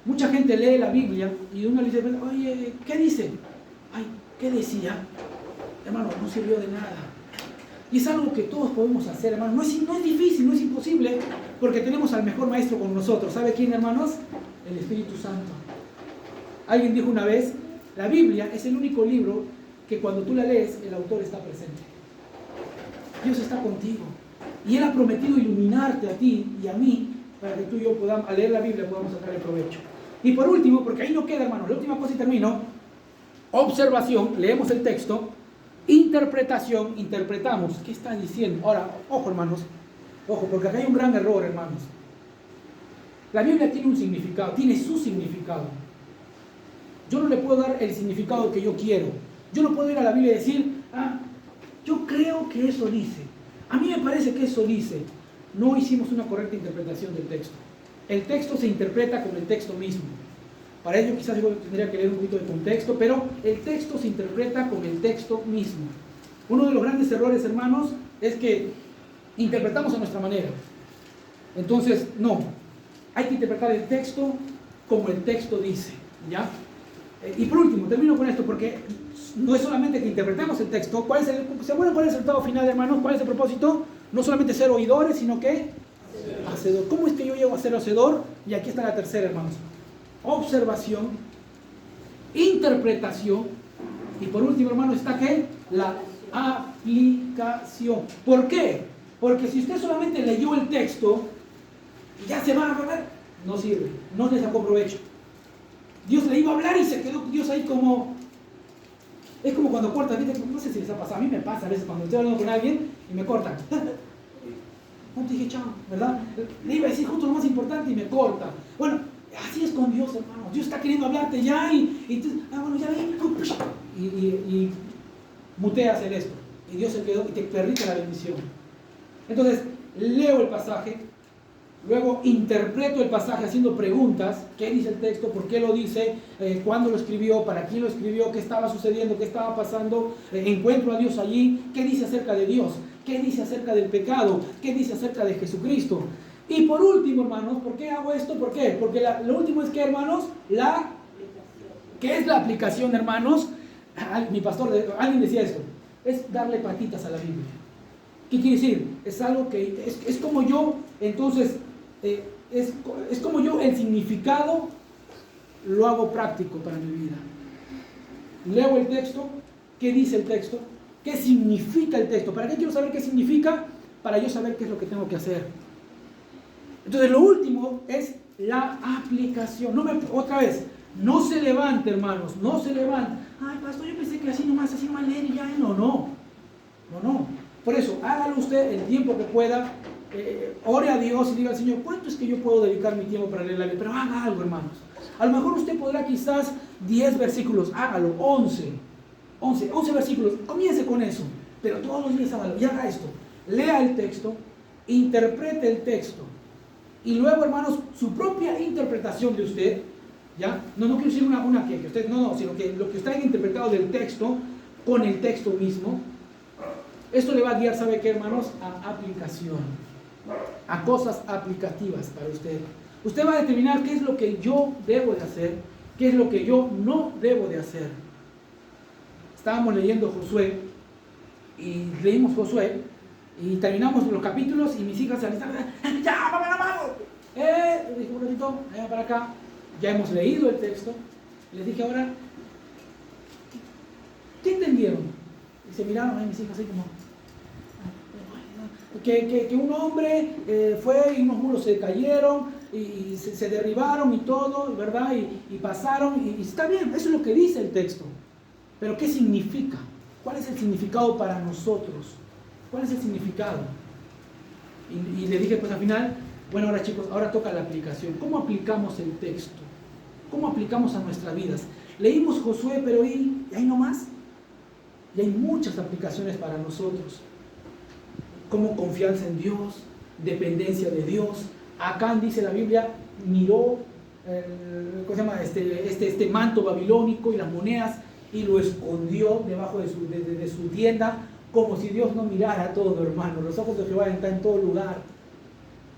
Mucha gente lee la Biblia y uno le dice, oye, ¿qué dice? Ay, ¿qué decía? Hermano, no sirvió de nada. Y es algo que todos podemos hacer, hermano. No es difícil, no es imposible, porque tenemos al mejor maestro con nosotros. ¿Sabe quién, hermanos? El Espíritu Santo. Alguien dijo una vez, la Biblia es el único libro que cuando tú la lees, el autor está presente. Dios está contigo. Y Él ha prometido iluminarte a ti y a mí, para que tú y yo podamos, al leer la Biblia, podamos sacar el provecho. Y por último, porque ahí no queda, hermano, la última cosa y termino, observación, leemos el texto, interpretación, interpretamos, ¿qué está diciendo? Ahora, ojo, hermanos, ojo, porque acá hay un gran error, hermanos. La Biblia tiene un significado, tiene su significado. Yo no le puedo dar el significado que yo quiero. Yo no puedo ir a la Biblia y decir, yo creo que eso dice. A mí me parece que eso dice. No hicimos una correcta interpretación del texto. El texto se interpreta con el texto mismo. Para ello quizás yo tendría que leer un poquito de contexto, pero el texto se interpreta con el texto mismo. Uno de los grandes errores, hermanos, es que interpretamos a nuestra manera. Entonces, no. Hay que interpretar el texto como el texto dice, ¿ya? Y por último, termino con esto, porque no es solamente que interpretemos el texto. ¿Se acuerdan cuál es el resultado final, hermanos? ¿Cuál es el propósito? No solamente ser oidores, sino que hacedor. ¿Cómo es que yo llego a ser hacedor? Y aquí está la tercera, hermanos. Observación, interpretación. Y por último, hermano, está ¿qué? La aplicación. ¿Por qué? Porque si usted solamente leyó el texto y ya se va a ver, no sirve, no le sacó provecho. Dios le iba a hablar y se quedó Dios ahí como... Es como cuando cortan, no sé si les ha pasado, a mí me pasa a veces cuando estoy hablando con alguien y me cortan. No te dije chao, ¿verdad? Le iba a decir justo lo más importante y me corta. Bueno, así es con Dios, hermano. Dios está queriendo hablarte ya y tú, bueno, ya vi. Y muteas en esto. Y Dios se quedó y te perdiste la bendición. Entonces, leo el pasaje, luego interpreto el pasaje haciendo preguntas. ¿Qué dice el texto? ¿Por qué lo dice? ¿Cuándo lo escribió? ¿Para quién lo escribió? ¿Qué estaba sucediendo? ¿Qué estaba pasando? ¿Encuentro a Dios allí? ¿Qué dice acerca de Dios? ¿Qué dice acerca del pecado? ¿Qué dice acerca de Jesucristo? Y por último, hermanos, ¿por qué hago esto? ¿Por qué? Porque lo último es que, hermanos, ¿qué es la aplicación, hermanos? Mi pastor, alguien decía esto, es darle patitas a la Biblia. ¿Qué quiere decir? Es algo que es como yo, entonces, es como yo el significado lo hago práctico para mi vida. Leo el texto, ¿qué dice el texto? ¿Qué significa el texto? ¿Para qué quiero saber qué significa? Para yo saber qué es lo que tengo que hacer. Entonces lo último es la aplicación. Otra vez, no se levante, hermanos, no se levante. Ay, pastor, yo pensé que así nomás leer y ya. No. Por eso, hágalo usted el tiempo que pueda. Ore a Dios y diga al Señor, ¿cuánto es que yo puedo dedicar mi tiempo para leer la Biblia? Pero haga algo, hermanos. A lo mejor usted podrá quizás 10 versículos, hágalo, 11 versículos, comience con eso, pero todos los días hágalo y haga esto. Lea el texto, interprete el texto y luego, hermanos, su propia interpretación de usted, ¿ya? No quiero decir una que usted, sino que lo que usted haya interpretado del texto con el texto mismo, esto le va a guiar, ¿sabe qué, hermanos? A aplicación, a cosas aplicativas para usted. Usted va a determinar qué es lo que yo debo de hacer, qué es lo que yo no debo de hacer. Estábamos leyendo Josué y leímos Josué y terminamos los capítulos y mis hijas se alistaron, ¡ya, vamos, vamos! Dije un ratito, allá para acá, ya hemos leído el texto. Les dije ahora, ¿qué entendieron? Y se miraron a mis hijas así como, que un hombre fue y unos muros se cayeron y se derribaron y todo, ¿verdad? Y pasaron y está bien, eso es lo que dice el texto. Pero ¿qué significa? ¿Cuál es el significado para nosotros? ¿Cuál es el significado? Y le dije pues al final, bueno, ahora chicos, ahora toca la aplicación. ¿Cómo aplicamos el texto? ¿Cómo aplicamos a nuestras vidas? Leímos Josué, pero ¿y ahí nomás? Y hay muchas aplicaciones para nosotros. Como confianza en Dios, dependencia de Dios. Acán dice la Biblia, miró ¿cómo se llama? Este manto babilónico y las monedas y lo escondió debajo de su tienda, como si Dios no mirara todo, hermano. Los ojos de Jehová están en todo lugar.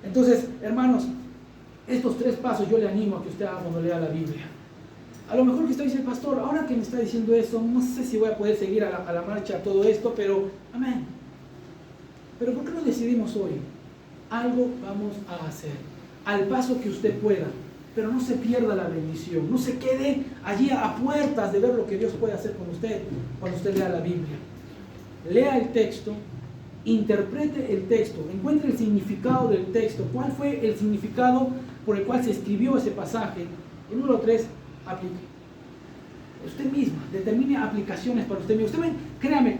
Entonces, hermanos, estos 3 pasos yo le animo a que usted haga cuando lea la Biblia. A lo mejor que usted dice, pastor, ahora que me está diciendo eso, no sé si voy a poder seguir a la marcha todo esto, pero amén. Pero ¿por qué no decidimos hoy? Algo vamos a hacer, al paso que usted pueda, pero no se pierda la bendición, no se quede allí a puertas de ver lo que Dios puede hacer con usted cuando usted lea la Biblia. Lea el texto, interprete el texto, encuentre el significado del texto, cuál fue el significado por el cual se escribió ese pasaje. Y número 3, aplique. Usted misma, determine aplicaciones para usted mismo. Usted, créame,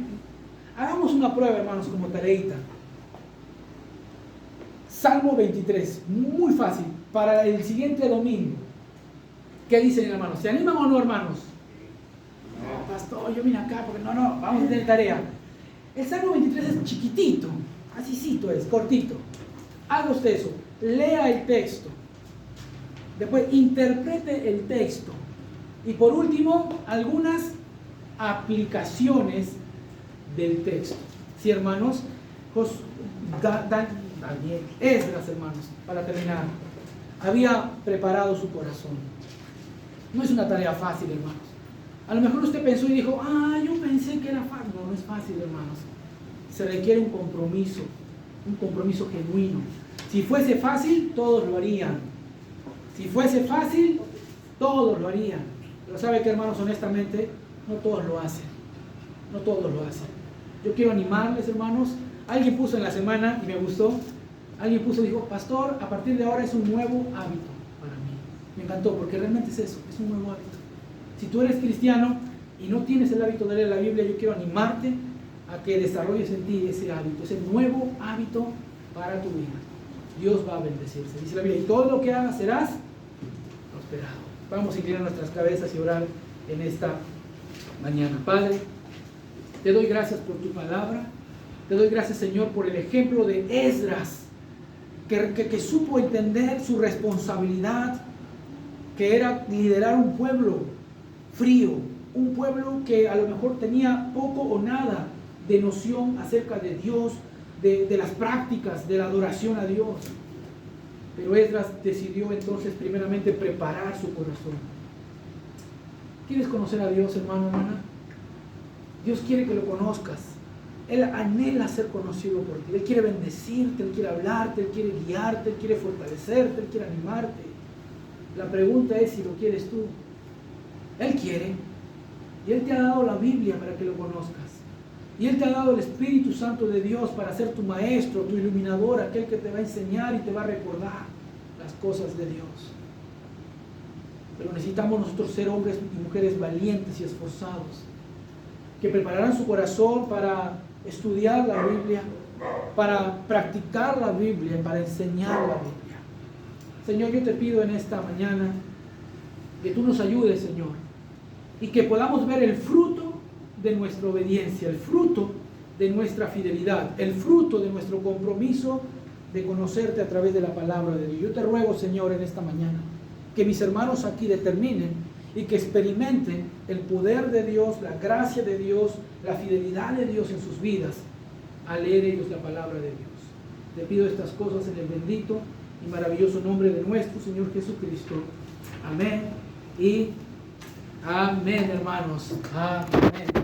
hagamos una prueba, hermanos, como tareita. Salmo 23, muy fácil, para el siguiente domingo. ¿Qué dicen, hermanos? ¿Se animan o no, hermanos? No, pastor, yo vine acá porque no, vamos a tener tarea. El Salmo 23 es chiquitito, asícito es, cortito. Haga usted eso, lea el texto. Después interprete el texto. Y por último, algunas aplicaciones del texto. Sí, hermanos, Daniel, Esdras, hermanos, para terminar, había preparado su corazón. No es una tarea fácil, hermanos. A lo mejor usted pensó y dijo, yo pensé que era fácil. No, no es fácil, hermanos. Se requiere un compromiso genuino. Si fuese fácil, todos lo harían. Si fuese fácil, todos lo harían. Pero ¿sabe qué, hermanos? Honestamente, no todos lo hacen. No todos lo hacen. Yo quiero animarles, hermanos. Alguien puso en la semana, y me gustó, alguien puso, dijo, pastor, a partir de ahora es un nuevo hábito para mí. Me encantó, porque realmente es eso, es un nuevo hábito. Si tú eres cristiano y no tienes el hábito de leer la Biblia, yo quiero animarte a que desarrolles en ti ese hábito, ese nuevo hábito para tu vida. Dios va a bendecirse. Dice la Biblia, y todo lo que hagas serás prosperado. Vamos a inclinar nuestras cabezas y orar en esta mañana. Padre, te doy gracias por tu palabra. Te doy gracias, Señor, por el ejemplo de Esdras, que supo entender su responsabilidad, que era liderar un pueblo frío, un pueblo que a lo mejor tenía poco o nada de noción acerca de Dios, de las prácticas, de la adoración a Dios. Pero Esdras decidió entonces primeramente preparar su corazón. ¿Quieres conocer a Dios, hermano, hermana? Dios quiere que lo conozcas. Él anhela ser conocido por ti. Él quiere bendecirte, Él quiere hablarte, Él quiere guiarte, Él quiere fortalecerte, Él quiere animarte. La pregunta es si lo quieres tú. Él quiere. Y Él te ha dado la Biblia para que lo conozcas. Y Él te ha dado el Espíritu Santo de Dios para ser tu maestro, tu iluminador, aquel que te va a enseñar y te va a recordar las cosas de Dios. Pero necesitamos nosotros ser hombres y mujeres valientes y esforzados, que prepararán su corazón para estudiar la Biblia, para practicar la Biblia, para enseñar la Biblia. Señor, yo te pido en esta mañana que tú nos ayudes, Señor, y que podamos ver el fruto de nuestra obediencia, el fruto de nuestra fidelidad, el fruto de nuestro compromiso de conocerte a través de la palabra de Dios. Yo te ruego, Señor, en esta mañana, que mis hermanos aquí determinen y que experimenten el poder de Dios, la gracia de Dios, la fidelidad de Dios en sus vidas al leer ellos la palabra de Dios. Te pido estas cosas en el bendito y maravilloso nombre de nuestro Señor Jesucristo. Amén y amén, hermanos. Amén.